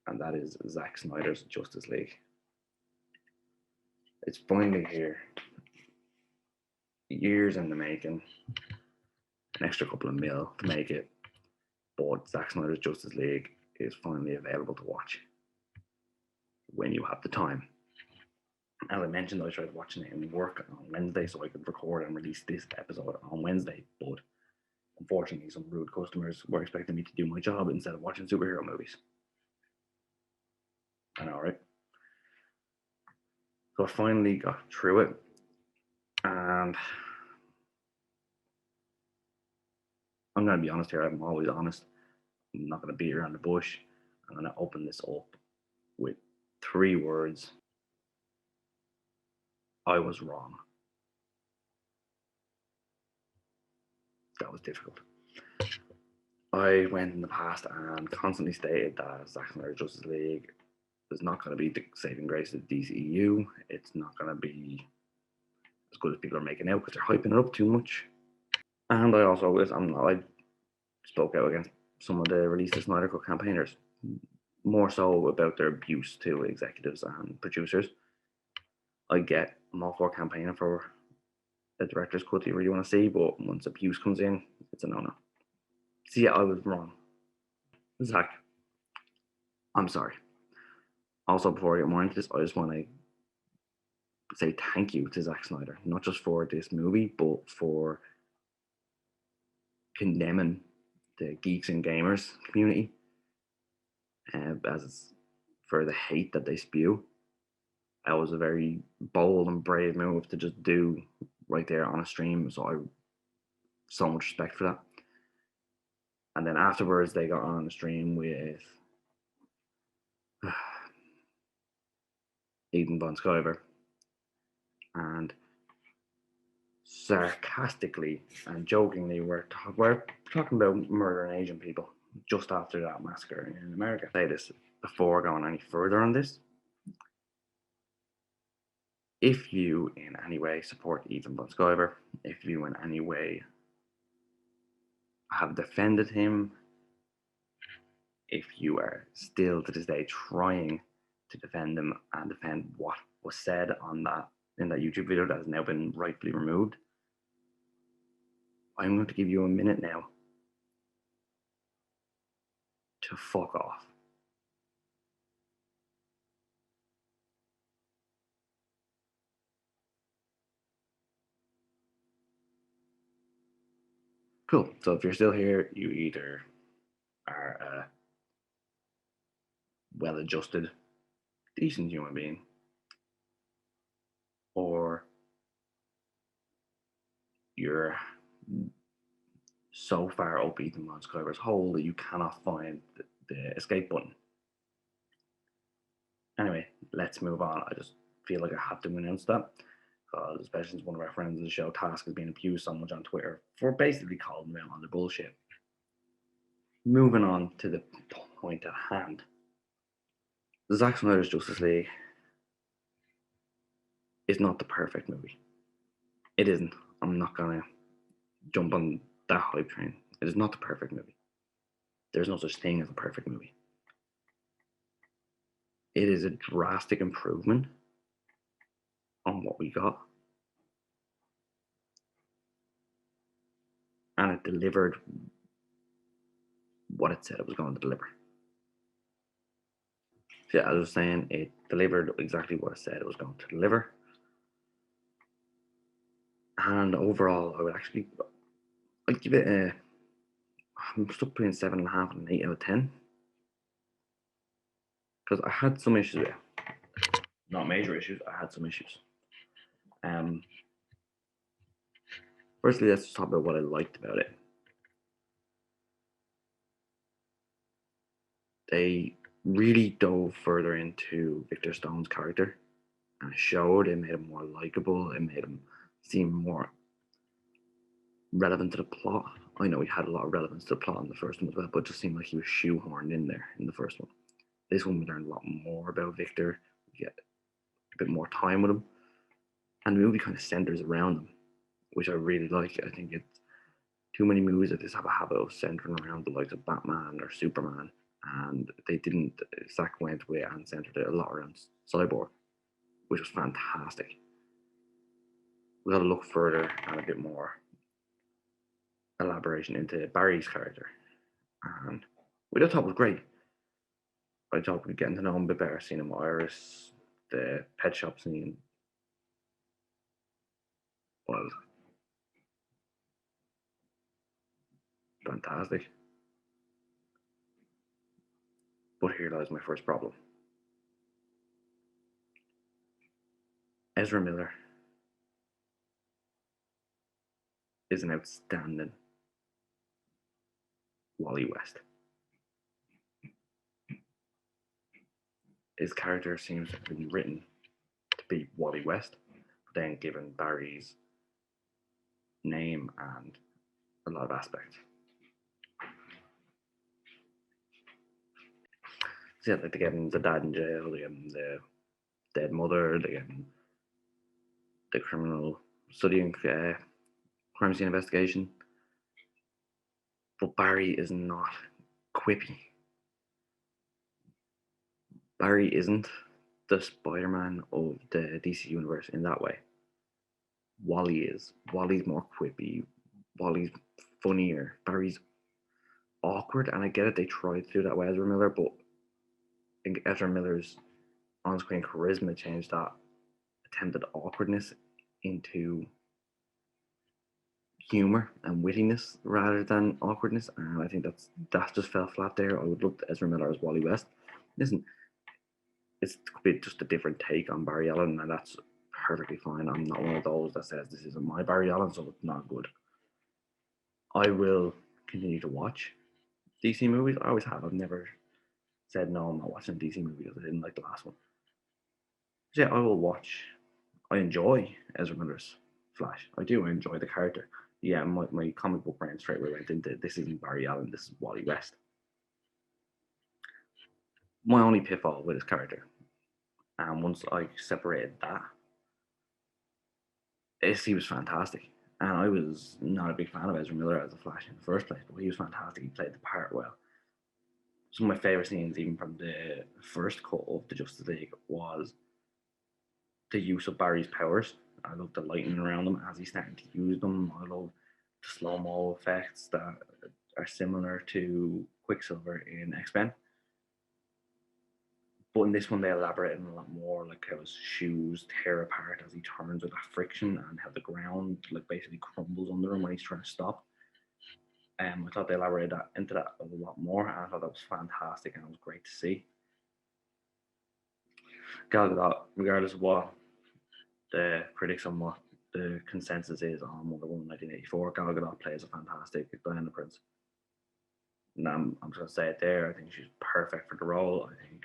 and that is Zack Snyder's Justice League. It's finally here. Years in the making, an extra couple of mil to make it, but Zack Snyder's Justice League is finally available to watch when you have the time. As I mentioned, I tried watching it in work on Wednesday so I could record and release this episode on Wednesday, but unfortunately some rude customers were expecting me to do my job instead of watching superhero movies. I know, right? So I finally got through it, and I'm going to be honest here. I'm always honest. I'm not going to beat around the bush. I'm going to open this up with 3 words. I was wrong. That was difficult. I went in the past and constantly stated that Zack Snyder Justice League is not going to be the saving grace of the DCEU. It's not going to be as good as people are making out because they're hyping it up too much. And I also I spoke out against some of the release of Snyder Cut campaigners, more so about their abuse to executives and producers. I get I'm all for campaigning for a director's cut that you really want to see, but once abuse comes in, it's a no-no. See, I was wrong. Zach, I'm sorry. Also, before I get more into this, I just want to say thank you to Zack Snyder, not just for this movie, but for condemning the geeks and gamers community, as for the hate that they spew. That was a very bold and brave move to just do right there on a stream. So I so much respect for that. And then afterwards, they got on the stream with Ethan Von Sciver and sarcastically and jokingly we're talking about murdering Asian people just after that massacre in America. I say this before going any further on this. If you in any way support Ethan Von Sciver, if you in any way have defended him, if you are still to this day trying to defend him and defend what was said on that in that YouTube video that has now been rightfully removed, I'm going to give you a minute now to fuck off. Cool. So if you're still here, you either are a well-adjusted, decent human being, or you're so far up Ethan Von Sciver's hole that you cannot find the escape button. Anyway, let's move on. I just feel like I have to announce that, because especially since one of our friends of the show, Task, has been abused so much on Twitter for basically calling them out on the bullshit. Moving on to the point at hand. Zack Snyder's Justice League is not the perfect movie. It isn't. I'm not gonna jump on that hype train. It is not the perfect movie. There's no such thing as a perfect movie. It is a drastic improvement on what we got. And it delivered what it said it was going to deliver. Yeah, as I was saying, it delivered exactly what it said it was going to deliver. And overall, I'd give it I'm stuck between 7.5 and 8 out of 10. Because I had some issues with it. Not major issues, I had some issues. Firstly, let's just talk about what I liked about it. They really dove further into Victor Stone's character and it made him more likable, it made him seem more relevant to the plot. I know he had a lot of relevance to the plot in the first one as well, but it just seemed like he was shoehorned in there in the first one. This one we learned a lot more about Victor, we get a bit more time with him, and the movie kind of centers around him, which I really like. I think it's too many movies that just have a habit of centering around the likes of Batman or Superman, and they didn't. Zack went away and centered it a lot around Cyborg, which was fantastic. We got to look further and a bit more elaboration into Barry's character, and which I thought was great. I thought we'd getting to know him a bit better, seeing him Iris, the pet shop scene was fantastic. But here lies my first problem. Ezra Miller is an outstanding Wally West. His character seems to have been written to be Wally West, but then given Barry's name and a lot of aspects. So yeah, like they gave him the dad in jail, they gave him the dead mother, they gave him the criminal studying crime scene investigation. But Barry is not quippy. Barry isn't the Spider-Man of the DC universe in that way. Wally is. Wally's more quippy. Wally's funnier. Barry's awkward, and I get it, they tried to do that with Ezra Miller, but I think Ezra Miller's on-screen charisma changed that attempted awkwardness into humor and wittiness rather than awkwardness, and I think that just fell flat there. I would love Ezra Miller as Wally West. Listen, it's just a different take on Barry Allen, and that's perfectly fine. I'm not one of those that says this isn't my Barry Allen, so it's not good. I will continue to watch DC movies. I always have. I've never said no, I'm not watching a DC movie because I didn't like the last one. So yeah, I will watch. I enjoy Ezra Miller's Flash. I do. I enjoy the character. Yeah, my comic book brain straight away went into this isn't Barry Allen, this is Wally West. My only pitfall with his character, and once I separated that, is he was fantastic. And I was not a big fan of Ezra Miller as a Flash in the first place, but he was fantastic. He played the part well. Some of my favourite scenes, even from the first cut of the Justice League, was the use of Barry's powers. I love the lightning around him as he's starting to use them. I love the slow-mo effects that are similar to Quicksilver in X-Men. But in this one, they elaborated a lot more, like how his shoes tear apart as he turns with that friction, and how the ground like basically crumbles under him when he's trying to stop. I thought they elaborated into that a lot more, and I thought that was fantastic, and it was great to see. Gal Gadot, regardless of what the critics and what the consensus is on Wonder Woman 1984, Gal Gadot plays a fantastic Diana Prince. And I'm just going to say it there. I think she's perfect for the role. I think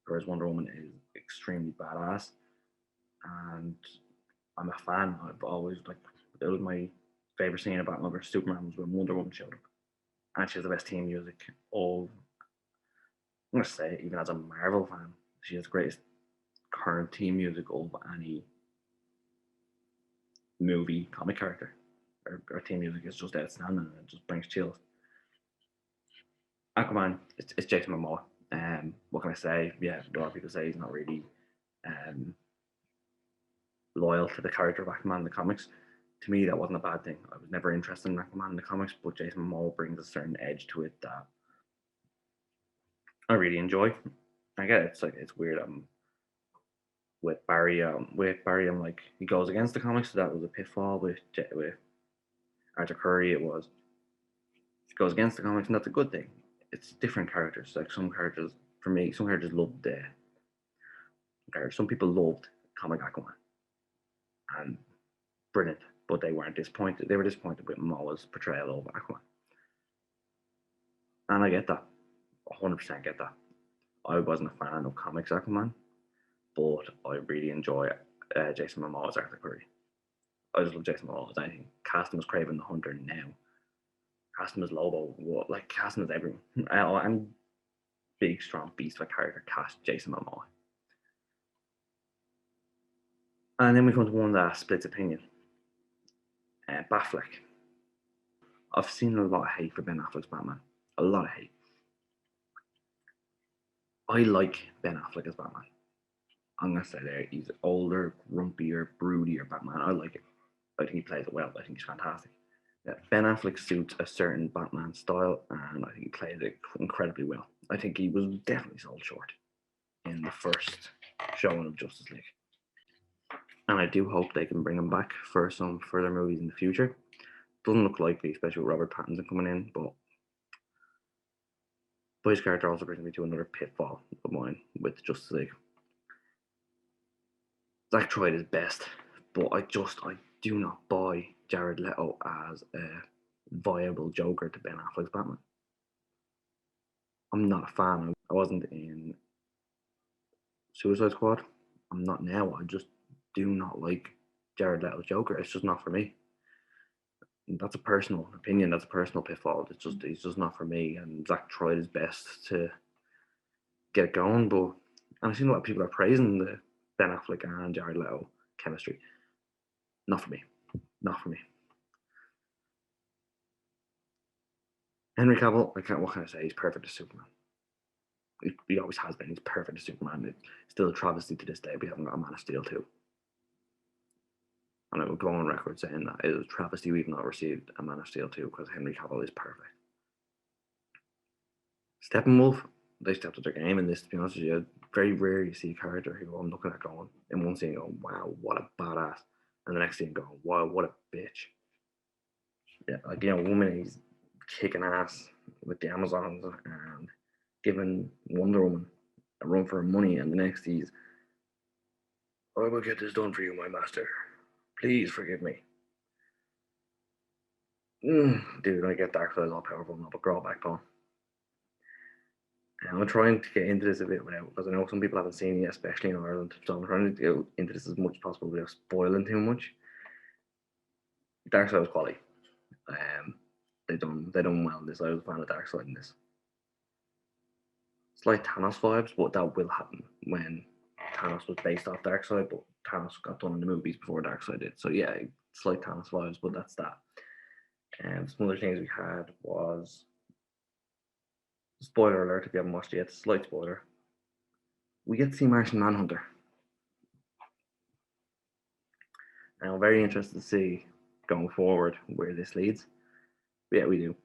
whereas Wonder Woman is extremely badass, and I'm a fan. I've always it was my favorite scene about Batman vs Superman was when Wonder Woman showed up, and she has the best theme music of. I'm gonna say it, even as a Marvel fan, she has the greatest current theme music of any movie comic character. Her theme music is just outstanding, and it just brings chills. Aquaman, it's Jason Momoa. What can I say? Yeah, a lot of people say he's not really loyal to the character of Aquaman in the comics. To me, that wasn't a bad thing. I was never interested in Aquaman in the comics, but Jason Momoa brings a certain edge to it that I really enjoy. I get it. It's weird. With Barry, I'm like he goes against the comics, so that was a pitfall. With Arthur Curry, it goes against the comics, and that's a good thing. It's different characters. Like some characters, for me, some characters loved the characters. Some people loved comic Aquaman, and brilliant, but they weren't disappointed. They were disappointed with Momoa's portrayal of Aquaman, and I get that. 100% get that. I wasn't a fan of comics Aquaman, but I really enjoy Jason Momoa as Arthur Curry. I just love Jason Momoa as anything. Cast him as Kraven the Hunter now. Cast him as Lobo. Cast him as everyone. Any big, strong beast of a character, cast Jason Momoa. And then we come to one that splits opinion. Batfleck. I've seen a lot of hate for Ben Affleck's Batman. A lot of hate. I like Ben Affleck as Batman. I'm gonna say there he's older, grumpier, broodier Batman. I like it. I think he plays it well. I think he's fantastic. Yeah, Ben Affleck suits a certain Batman style, and I think he played it incredibly well. I think he was definitely sold short in the first showing of Justice League, and I do hope they can bring him back for some further movies in the future. Doesn't look likely, especially with Robert Pattinson coming in, but his character also brings me to another pitfall of mine with Justice League. Zack tried his best, but I do not buy Jared Leto as a viable Joker to Ben Affleck's Batman. I'm not a fan. I wasn't in Suicide Squad. I'm not now. I just do not like Jared Leto's Joker. It's just not for me. That's a personal opinion. That's a personal pitfall. It's just not for me. And Zack tried his best to get it going, but and I've seen a lot of people are praising the Ben Affleck and Jared Leto chemistry. Not for me. Not for me. Henry Cavill, what can I say? He's perfect as Superman. He always has been. He's perfect as Superman. It's still a travesty to this day we haven't got a Man of Steel 2. And I would go on record saying that it was a travesty we've not received a Man of Steel 2 because Henry Cavill is perfect. Steppenwolf, they stepped up their game in this, to be honest with you. Very rare you see a character who I'm looking at going, in one scene going, wow, what a badass. And the next scene going, wow, what a bitch. Yeah, like, one minute he's kicking ass with the Amazons and giving Wonder Woman a run for her money, and the next he's, I will get this done for you, my master. Please forgive me. Dude, I get Darkseid all powerful enough, but grow backbone. And I'm trying to get into this a bit without, because I know some people haven't seen it, especially in Ireland. So I'm trying to get into this as much as possible without spoiling too much. Darkseid was quality. They done well in this. I was a fan of Darkseid in this. It's like Thanos vibes, but that will happen when Thanos was based off Darkseid, but Thanos got done in the movies before Darkseid did. So yeah, it's like Thanos vibes, but that's that. And some other things we had was, spoiler alert if you haven't watched it yet, slight spoiler. We get to see Martian Manhunter. And I'm very interested to see going forward where this leads. But yeah, we do.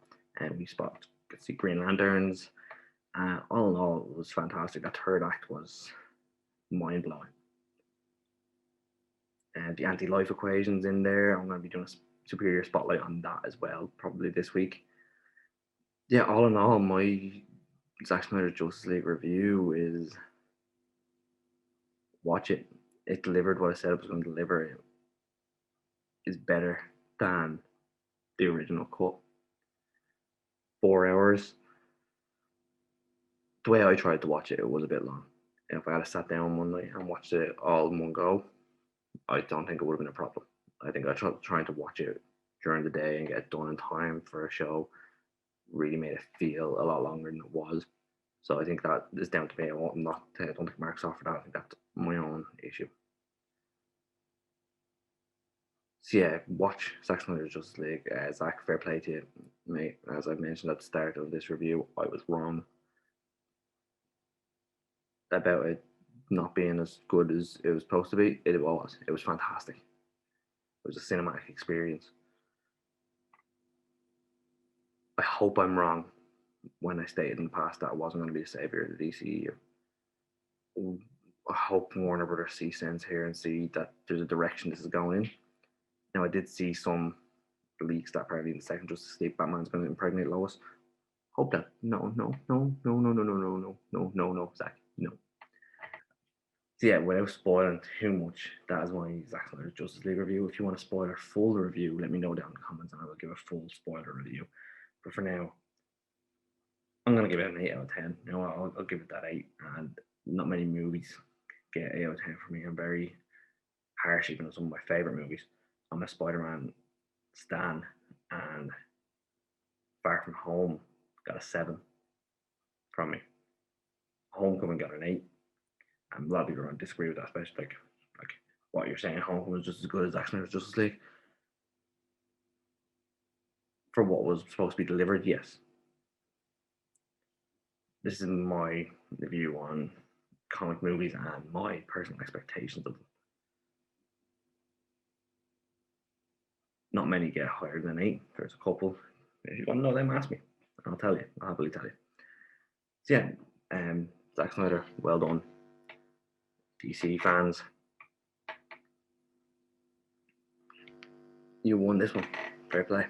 And we get to see Green Lanterns. All in all, it was fantastic. That third act was mind blowing. And the anti-life equations in there, I'm going to be doing a superior spotlight on that as well, probably this week. Yeah, all in all, my Zack Snyder Justice League review is watch it. It delivered what I said it was going to deliver. It is better than the original cut. 4 hours. The way I tried to watch it, it was a bit long. If I had sat down one night and watched it all in one go, I don't think it would have been a problem. I think I trying to watch it during the day and get it done in time for a show really made it feel a lot longer than it was. So I think that is down to me. I don't think Mark's off for that. I think that's my own issue. So yeah, watch Zack Snyder's Justice League. Zack, fair play to you, mate. As I mentioned at the start of this review, I was wrong about it not being as good as it was supposed to be. It was. It was fantastic. It was a cinematic experience. I hope I'm wrong when I stated in the past that I wasn't going to be the savior of the DCEU. I hope Warner Brothers see sense here and see that there's a direction this is going in. Now, I did see some leaks that apparently in the second Justice League, Batman's going to impregnate Lois. Hope that. No, Zach, no. So yeah, without spoiling too much, that is my Zack Snyder Justice League review. If you want a spoiler full review, let me know down in the comments and I will give a full spoiler review. But for now, I'm going to give it an 8 out of 10. You know, I'll give it that 8. And not many movies get 8 out of 10 for me. I'm very harsh even on some of my favourite movies. I'm a Spider-Man stan, and Far From Home got a 7 from me. Homecoming got an 8. And a lot of people are going to disagree with that, especially like what you're saying. Homecoming was just as good as Zack Snyder's Justice League. For what was supposed to be delivered, yes. This is my the view on comic movies and my personal expectations of them. Not many get higher than 8. There's a couple. If you want to know them, ask me. I'll tell you. I'll happily tell you. So yeah, Zack Snyder, well done. DC fans, you won this one. Fair play.